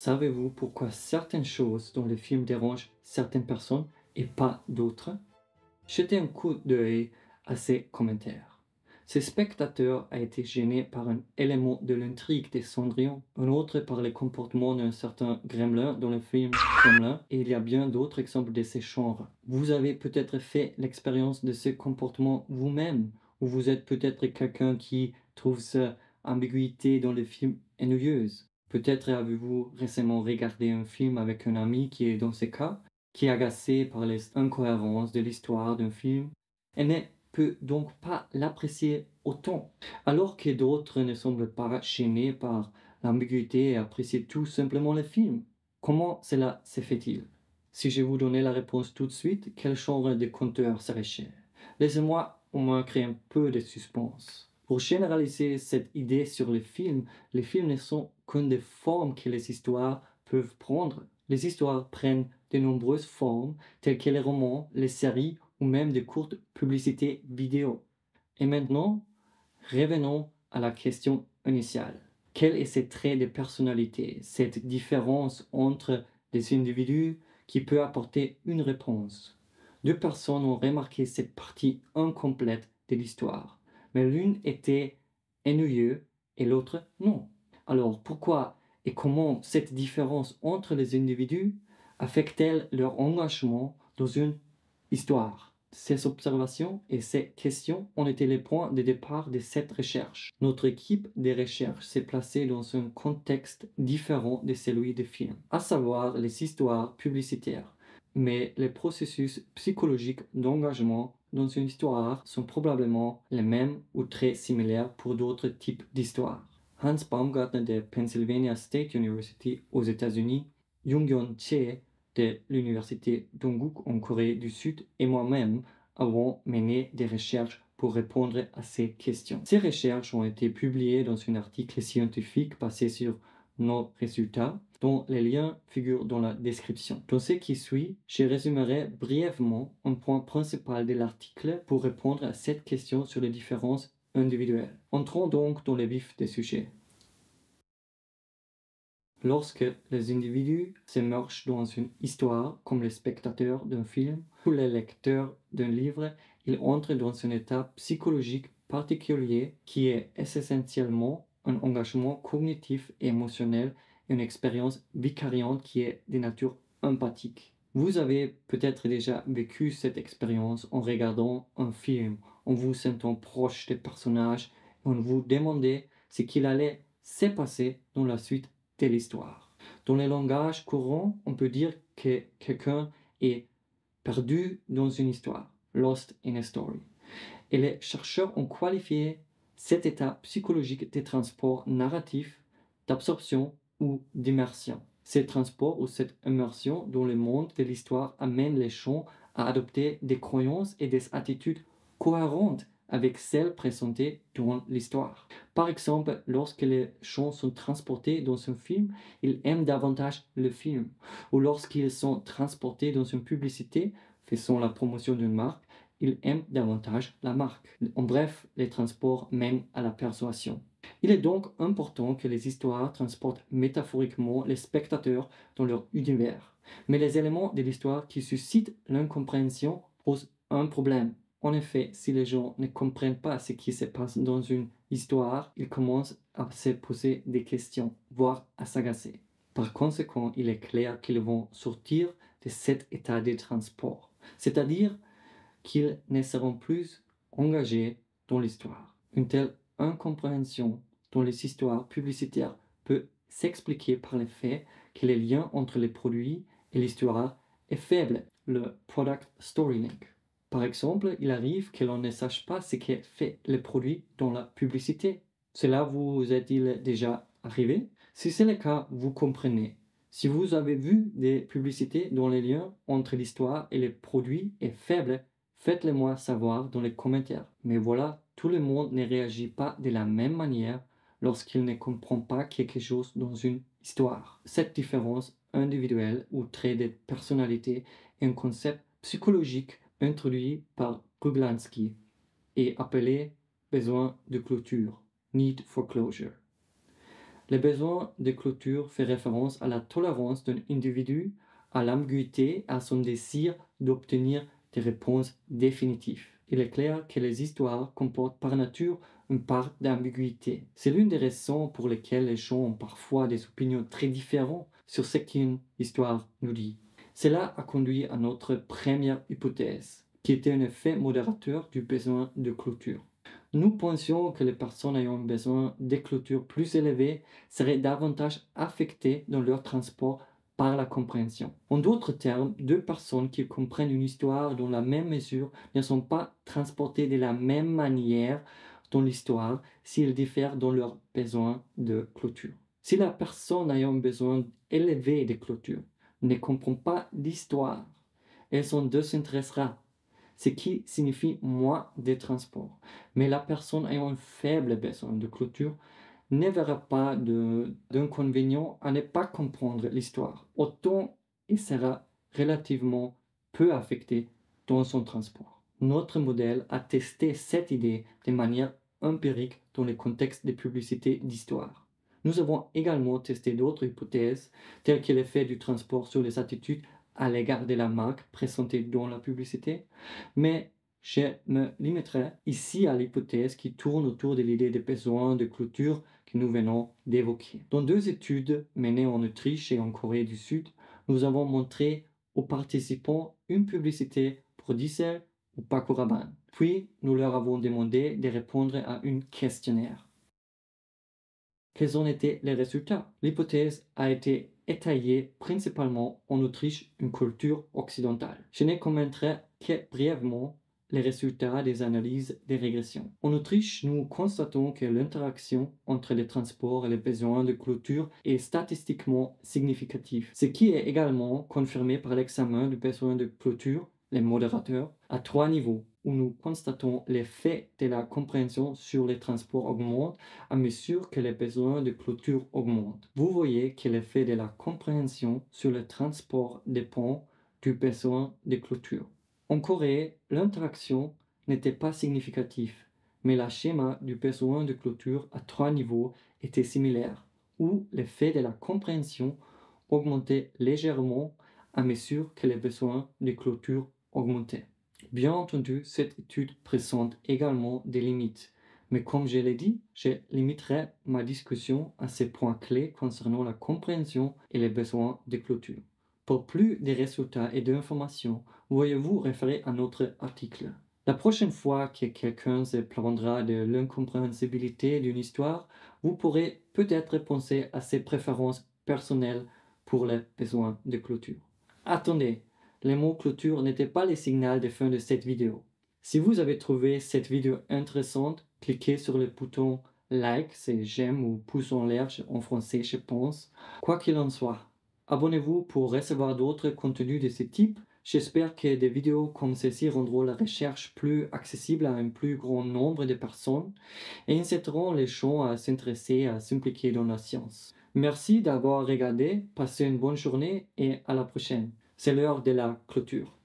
Savez-vous pourquoi certaines choses dans les films dérangent certaines personnes et pas d'autres? Jetez un coup d'œil à ces commentaires. Ce spectateur a été gêné par un élément de l'intrigue des Cendrillon, un autre par les comportements d'un certain Gremlin dans le film Gremlin, et il y a bien d'autres exemples de ces genres. Vous avez peut-être fait l'expérience de ce comportement vous-même, ou vous êtes peut-être quelqu'un qui trouve cette ambiguïté dans les films ennuyeuse. Peut-être avez-vous récemment regardé un film avec un ami qui est dans ce cas, qui est agacé par les incohérences de l'histoire d'un film et ne peut donc pas l'apprécier autant, alors que d'autres ne semblent pas gênés par l'ambiguïté et apprécient tout simplement le film. Comment cela se fait-il? Si je vous donnais la réponse tout de suite, quel genre de conteur serait cher? Laissez-moi au moins créer un peu de suspense. Pour généraliser cette idée sur les films ne sont qu'une des formes que les histoires peuvent prendre. Les histoires prennent de nombreuses formes, telles que les romans, les séries ou même de courtes publicités vidéo. Et maintenant, revenons à la question initiale. Quel est ce trait de personnalité, cette différence entre les individus qui peut apporter une réponse? Deux personnes ont remarqué cette partie incomplète de l'histoire, mais l'une était ennuyeuse et l'autre non. Alors pourquoi et comment cette différence entre les individus affecte-t-elle leur engagement dans une histoire? Ces observations et ces questions ont été les points de départ de cette recherche. Notre équipe de recherche s'est placée dans un contexte différent de celui des films, à savoir les histoires publicitaires. Mais les processus psychologiques d'engagement dans une histoire sont probablement les mêmes ou très similaires pour d'autres types d'histoires. Hans Baumgartner de Pennsylvania State University aux États-Unis, Jung-Yeon Choi de l'université Dongguk en Corée du Sud et moi-même avons mené des recherches pour répondre à ces questions. Ces recherches ont été publiées dans un article scientifique basé sur nos résultats, dont les liens figurent dans la description. Dans ce qui suit, je résumerai brièvement un point principal de l'article pour répondre à cette question sur les différences individuelles. Entrons donc dans le vif des sujets. Lorsque les individus s'immergent dans une histoire, comme les spectateurs d'un film ou les lecteurs d'un livre, ils entrent dans un état psychologique particulier qui est essentiellement un engagement cognitif et émotionnel et une expérience vicariante qui est de nature empathique. Vous avez peut-être déjà vécu cette expérience en regardant un film, en vous sentant proche des personnages et en vous demandant ce qu'il allait se passer dans la suite de l'histoire. Dans le langage courant, on peut dire que quelqu'un est perdu dans une histoire, lost in a story. Et les chercheurs ont qualifié cet état psychologique de transport narratif, d'absorption ou d'immersion. Ces transports ou cette immersion dans le monde de l'histoire amène les gens à adopter des croyances et des attitudes cohérentes avec celles présentées dans l'histoire. Par exemple, lorsque les gens sont transportés dans un film, ils aiment davantage le film. Ou lorsqu'ils sont transportés dans une publicité faisant la promotion d'une marque, ils aiment davantage la marque. En bref, les transports mènent à la persuasion. Il est donc important que les histoires transportent métaphoriquement les spectateurs dans leur univers. Mais les éléments de l'histoire qui suscitent l'incompréhension posent un problème. En effet, si les gens ne comprennent pas ce qui se passe dans une histoire, ils commencent à se poser des questions, voire à s'agacer. Par conséquent, il est clair qu'ils vont sortir de cet état de transport, c'est-à-dire qu'ils ne seront plus engagés dans l'histoire. Une telle incompréhension dans les histoires publicitaires peut s'expliquer par le fait que le lien entre les produits et l'histoire est faible, le product story link. Par exemple, il arrive que l'on ne sache pas ce qu'est fait le produit dans la publicité. Cela vous est-il déjà arrivé? Si c'est le cas, vous comprenez. Si vous avez vu des publicités dont le lien entre l'histoire et les produits est faible, faites-le moi savoir dans les commentaires. Mais voilà, tout le monde ne réagit pas de la même manière lorsqu'il ne comprend pas quelque chose dans une histoire. Cette différence individuelle ou trait de personnalité est un concept psychologique introduit par Bruglansky et appelé besoin de clôture, need for closure. Le besoin de clôture fait référence à la tolérance d'un individu, à l'ambiguïté, à son désir d'obtenir des réponses définitives. Il est clair que les histoires comportent par nature une part d'ambiguïté. C'est l'une des raisons pour lesquelles les gens ont parfois des opinions très différentes sur ce qu'une histoire nous dit. Cela a conduit à notre première hypothèse, qui était un effet modérateur du besoin de clôture. Nous pensions que les personnes ayant besoin de clôtures plus élevées seraient davantage affectées dans leur transport par la compréhension. En d'autres termes, deux personnes qui comprennent une histoire dans la même mesure ne sont pas transportées de la même manière dans l'histoire s'ils diffèrent dans leurs besoins de clôture. Si la personne ayant besoin élevé de clôture ne comprend pas l'histoire, elle s'en désintéressera, ce qui signifie moins de transport. Mais la personne ayant un faible besoin de clôture ne verra pas d'inconvénient à ne pas comprendre l'histoire. Autant il sera relativement peu affecté dans son transport. Notre modèle a testé cette idée de manière empirique dans le contexte des publicités d'histoire. Nous avons également testé d'autres hypothèses, telles que l'effet du transport sur les attitudes à l'égard de la marque présentée dans la publicité, mais je me limiterai ici à l'hypothèse qui tourne autour de l'idée des besoins de clôture que nous venons d'évoquer. Dans deux études menées en Autriche et en Corée du Sud, nous avons montré aux participants une publicité pour Diesel ou Paco Rabanne. Puis, nous leur avons demandé de répondre à un questionnaire. Quels ont été les résultats? L'hypothèse a été étayée principalement en Autriche, une culture occidentale. Je ne commenterai que brièvement les résultats des analyses de régression. En Autriche, nous constatons que l'interaction entre les transports et les besoins de clôture est statistiquement significative, ce qui est également confirmé par l'examen du besoin de clôture, les modérateurs, à 3 niveaux, où nous constatons l'effet de la compréhension sur les transports augmente à mesure que les besoins de clôture augmentent. Vous voyez que l'effet de la compréhension sur le transport dépend du besoin de clôture. En Corée, l'interaction n'était pas significative, mais le schéma du besoin de clôture à 3 niveaux était similaire, où l'effet de la compréhension augmentait légèrement à mesure que les besoins de clôture augmentaient. Bien entendu, cette étude présente également des limites, mais comme je l'ai dit, je limiterai ma discussion à ces points clés concernant la compréhension et les besoins de clôture. Pour plus de résultats et d'informations, veuillez-vous référer à notre article. La prochaine fois que quelqu'un se plaindra de l'incompréhensibilité d'une histoire, vous pourrez peut-être penser à ses préférences personnelles pour les besoins de clôture. Attendez, le mot clôture n'était pas le signal de fin de cette vidéo. Si vous avez trouvé cette vidéo intéressante, cliquez sur le bouton like, c'est j'aime ou pouce en l'air en français je pense. Quoi qu'il en soit, abonnez-vous pour recevoir d'autres contenus de ce type. J'espère que des vidéos comme celle-ci rendront la recherche plus accessible à un plus grand nombre de personnes et inciteront les gens à s'intéresser à s'impliquer dans la science. Merci d'avoir regardé, passez une bonne journée et à la prochaine. C'est l'heure de la clôture.